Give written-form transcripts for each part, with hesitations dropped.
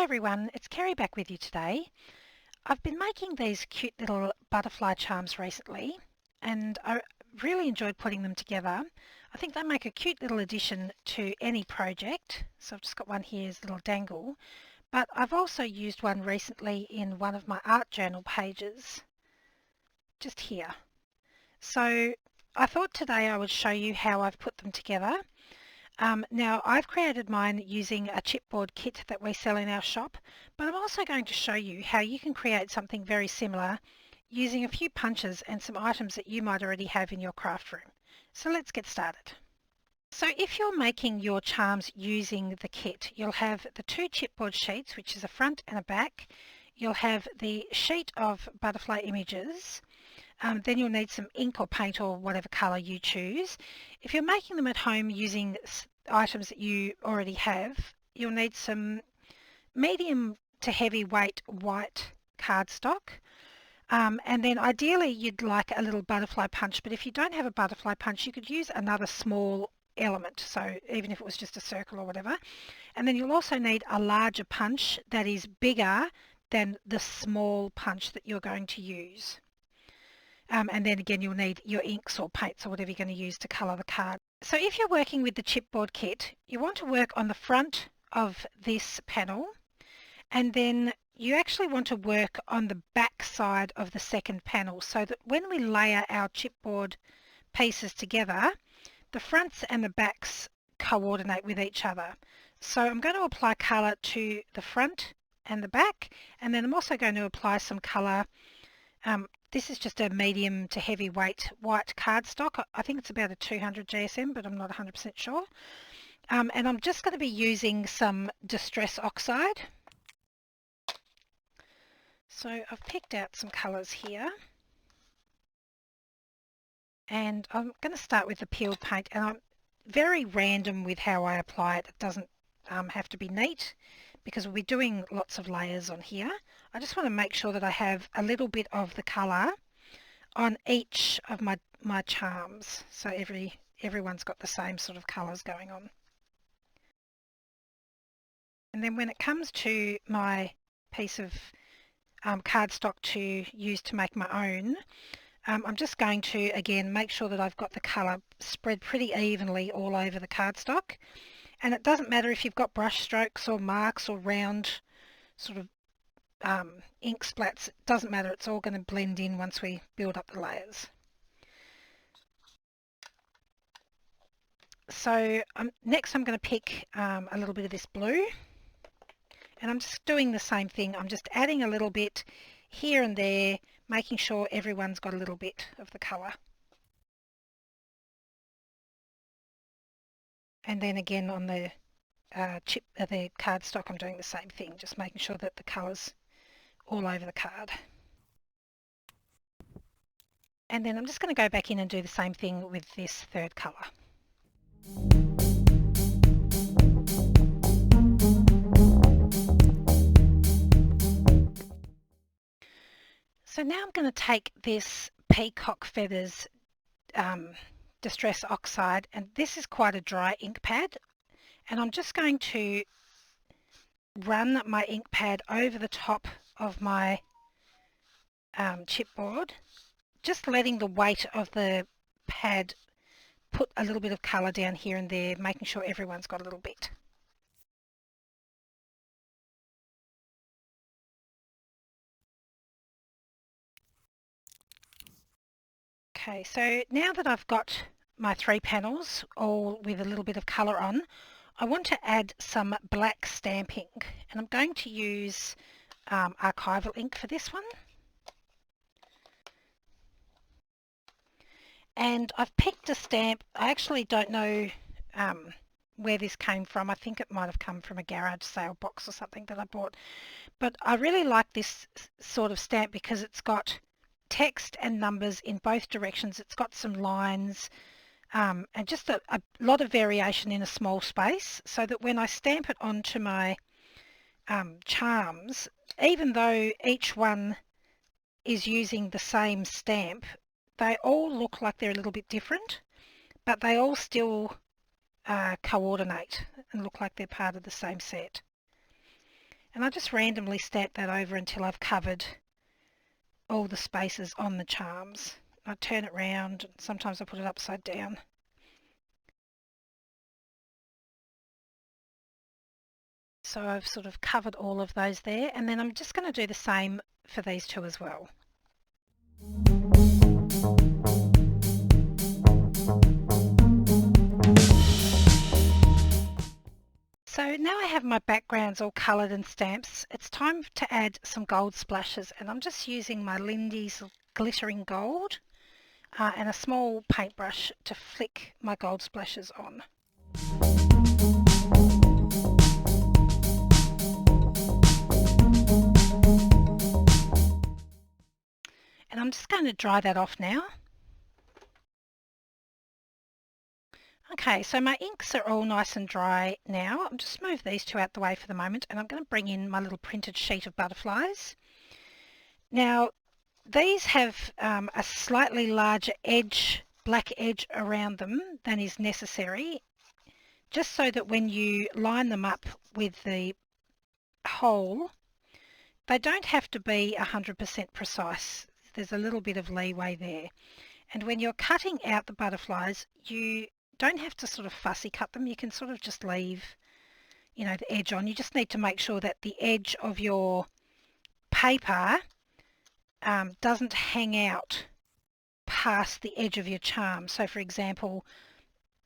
Hi everyone, it's Kerry back with you today. I've been making these cute little butterfly charms recently and I really enjoyed putting them together. I think they make a cute little addition to any project. So I've just got one here as a little dangle, but I've also used one recently in one of my art journal pages, just here. So I thought today I would show you how I've put them together. Now I've created mine using a chipboard kit that we sell in our shop, but I'm also going to show you how you can create something very similar using a few punches and some items that you might already have in your craft room. So let's get started. So if you're making your charms using the kit, you'll have the two chipboard sheets, which is a front and a back. You'll have the sheet of butterfly images. Then you'll need some ink or paint or whatever colour you choose. If you're making them at home using items that you already have, you'll need some medium to heavy weight white cardstock. And then ideally you'd like a little butterfly punch, but if you don't have a butterfly punch, you could use another small element, so even if it was just a circle or whatever. And then you'll also need a larger punch that is bigger than the small punch that you're going to use. And then again you'll need your inks or paints or whatever you're going to use to colour the card. So if you're working with the chipboard kit, you want to work on the front of this panel, and then you actually want to work on the back side of the second panel so that when we layer our chipboard pieces together, the fronts and the backs coordinate with each other. So I'm going to apply colour to the front and the back, and then I'm also going to apply some colour. This is just a medium to heavy weight white cardstock. I think it's about a 200 GSM, but I'm not 100% sure. And I'm just going to be using some Distress Oxide. So I've picked out some colours here. And I'm going to start with the peeled paint, and I'm very random with how I apply it. It doesn't have to be neat, because we'll be doing lots of layers on here. I just want to make sure that I have a little bit of the colour on each of my charms, so everyone's got the same sort of colours going on. And then when it comes to my piece of cardstock to use to make my own, I'm just going to again make sure that I've got the colour spread pretty evenly all over the cardstock. And it doesn't matter if you've got brush strokes or marks or round sort of ink splats, it doesn't matter, it's all going to blend in once we build up the layers. So next I'm going to pick a little bit of this blue, and I'm just doing the same thing. I'm just adding a little bit here and there, making sure everyone's got a little bit of the colour. And then again on the the cardstock, I'm doing the same thing, just making sure that the colour's all over the card. And then I'm just going to go back in and do the same thing with this third colour. So now I'm going to take this Peacock Feathers Distress Oxide, and this is quite a dry ink pad, and I'm just going to run my ink pad over the top of my chipboard, just letting the weight of the pad put a little bit of colour down here and there, making sure everyone's got a little bit. Okay, so now that I've got my three panels all with a little bit of colour on, I want to add some black stamping, and I'm going to use Archival Ink for this one. And I've picked a stamp. I actually don't know where this came from. I think it might have come from a garage sale box or something that I bought. But I really like this sort of stamp because it's got text and numbers in both directions. It's got some lines and just a lot of variation in a small space, so that when I stamp it onto my charms, even though each one is using the same stamp, they all look like they're a little bit different, but they all still coordinate and look like they're part of the same set. And I just randomly stamp that over until I've covered all the spaces on the charms. I turn it round, sometimes I put it upside down. So I've sort of covered all of those there, and then I'm just going to do the same for these two as well. So now I have my backgrounds all coloured and stamps, it's time to add some gold splashes, and I'm just using my Lindy's glittering gold and a small paintbrush to flick my gold splashes on. And I'm just going to dry that off now. Okay, so my inks are all nice and dry now. I'll just move these two out the way for the moment, and I'm going to bring in my little printed sheet of butterflies. Now, these have a slightly larger edge, black edge around them than is necessary, just so that when you line them up with the hole, they don't have to be 100% precise. There's a little bit of leeway there. And when you're cutting out the butterflies, you don't have to sort of fussy cut them. You can sort of just leave, you know, the edge on. You just need to make sure that the edge of your paper doesn't hang out past the edge of your charm. So for example,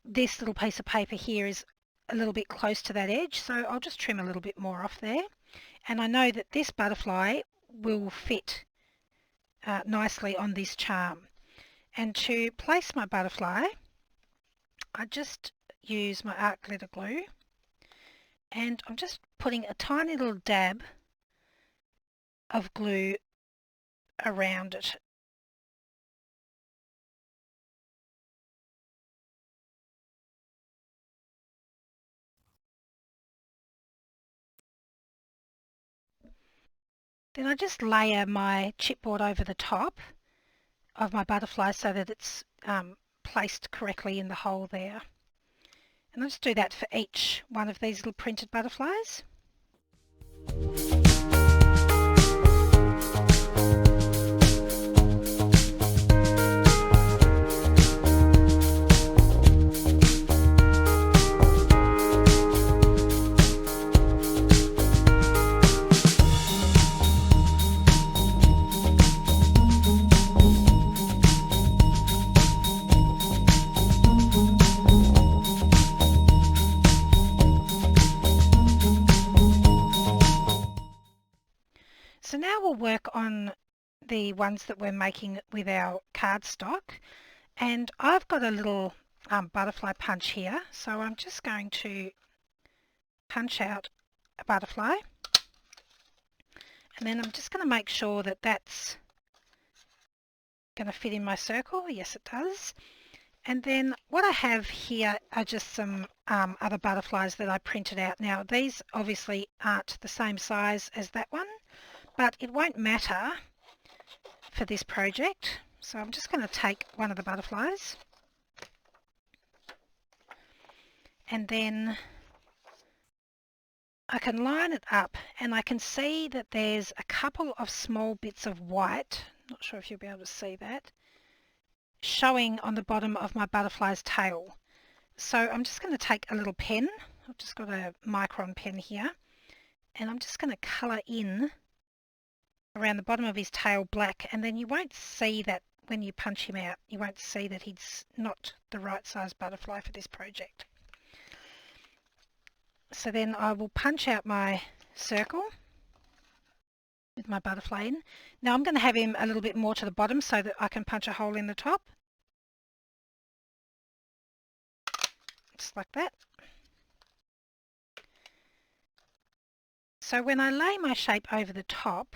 this little piece of paper here is a little bit close to that edge, so I'll just trim a little bit more off there. And I know that this butterfly will fit nicely on this charm. And to place my butterfly, I just use my art glitter glue, and I'm just putting a tiny little dab of glue around it. Then I just layer my chipboard over the top of my butterfly so that it's placed correctly in the hole there. And I'll just do that for each one of these little printed butterflies. So now we'll work on the ones that we're making with our cardstock, and I've got a little butterfly punch here, so I'm just going to punch out a butterfly, and then I'm just going to make sure that that's going to fit in my circle. Yes, it does. And then what I have here are just some other butterflies that I printed out. Now these obviously aren't the same size as that one, but it won't matter for this project. So I'm just going to take one of the butterflies, and then I can line it up, and I can see that there's a couple of small bits of white, not sure if you'll be able to see that, showing on the bottom of my butterfly's tail. So I'm just going to take a little pen, I've just got a micron pen here, and I'm just going to colour in around the bottom of his tail black, and then you won't see that when you punch him out. You won't see that he's not the right size butterfly for this project. So then I will punch out my circle with my butterfly in. Now I'm going to have him a little bit more to the bottom so that I can punch a hole in the top. Just like that. So when I lay my shape over the top,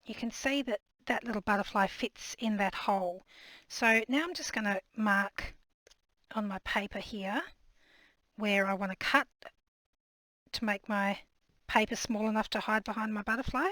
you can see that that little butterfly fits in that hole. So now I'm just going to mark on my paper here where I want to cut to make my paper small enough to hide behind my butterfly,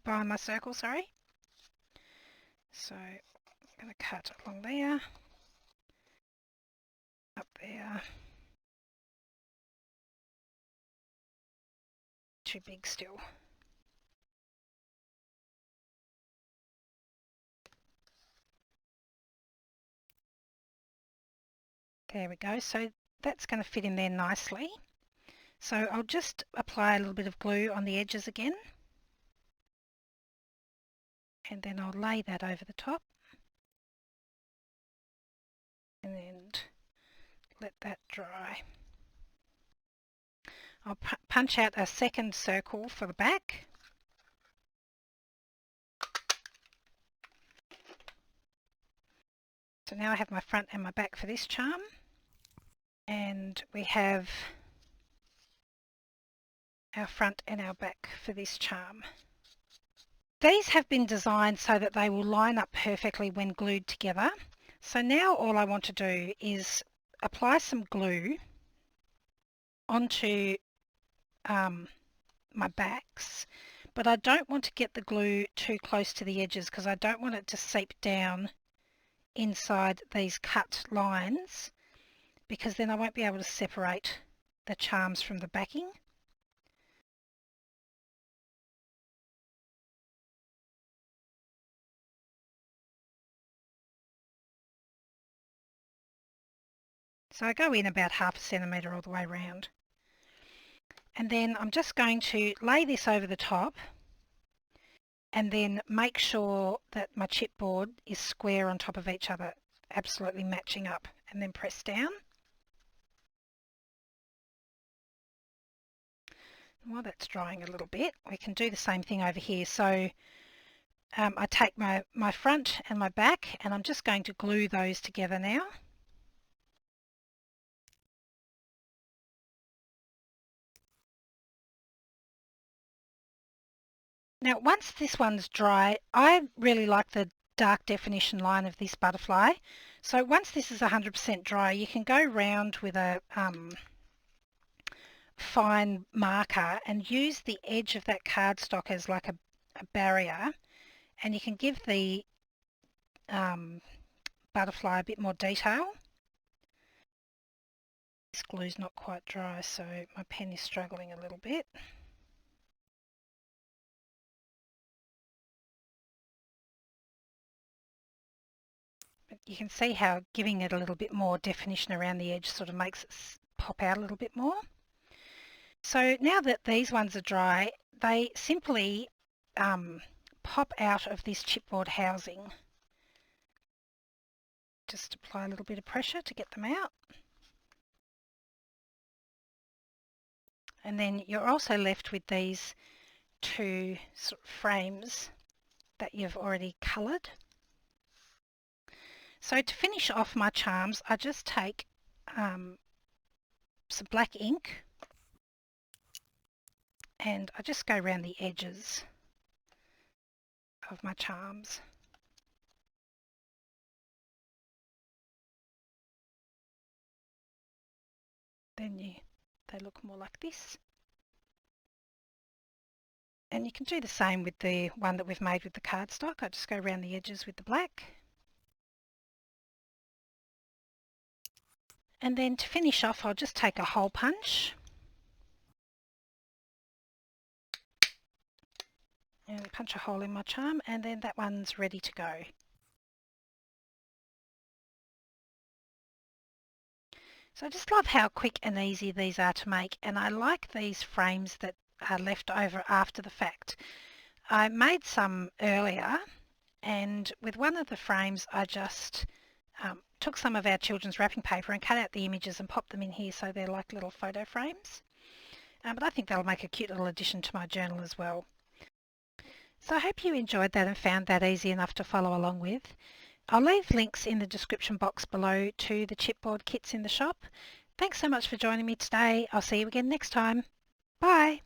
behind my circle, sorry. So I'm going to cut along there, up there, too big still. There we go. So that's going to fit in there nicely. So I'll just apply a little bit of glue on the edges again. And then I'll lay that over the top. And then let that dry. I'll punch out a second circle for the back. So now I have my front and my back for this charm. And we have our front and our back for this charm. These have been designed so that they will line up perfectly when glued together. So now all I want to do is apply some glue onto my backs, but I don't want to get the glue too close to the edges because I don't want it to seep down inside these cut lines, because then I won't be able to separate the charms from the backing. So I go in about 1/2 centimetre all the way around. And then I'm just going to lay this over the top and then make sure that my chipboard is square on top of each other, absolutely matching up, and then press down. While that's drying a little bit, we can do the same thing over here. So I take my front and my back, and I'm just going to glue those together now. Now once this one's dry, I really like the dark definition line of this butterfly. So once this is 100% dry, you can go round with a fine marker and use the edge of that cardstock as like a barrier, and you can give the butterfly a bit more detail. This glue's not quite dry, so my pen is struggling a little bit. But you can see how giving it a little bit more definition around the edge sort of makes it pop out a little bit more. So now that these ones are dry, they simply pop out of this chipboard housing. Just apply a little bit of pressure to get them out. And then you're also left with these two sort of frames that you've already coloured. So to finish off my charms, I just take some black ink and I just go around the edges of my charms. Then they look more like this. And you can do the same with the one that we've made with the cardstock. I just go around the edges with the black. And then to finish off, I'll just take a hole punch and punch a hole in my charm, and then that one's ready to go. So I just love how quick and easy these are to make, and I like these frames that are left over after the fact. I made some earlier, and with one of the frames I just took some of our children's wrapping paper and cut out the images and popped them in here so they're like little photo frames. But I think that'll make a cute little addition to my journal as well. So I hope you enjoyed that and found that easy enough to follow along with. I'll leave links in the description box below to the chipboard kits in the shop. Thanks so much for joining me today. I'll see you again next time. Bye!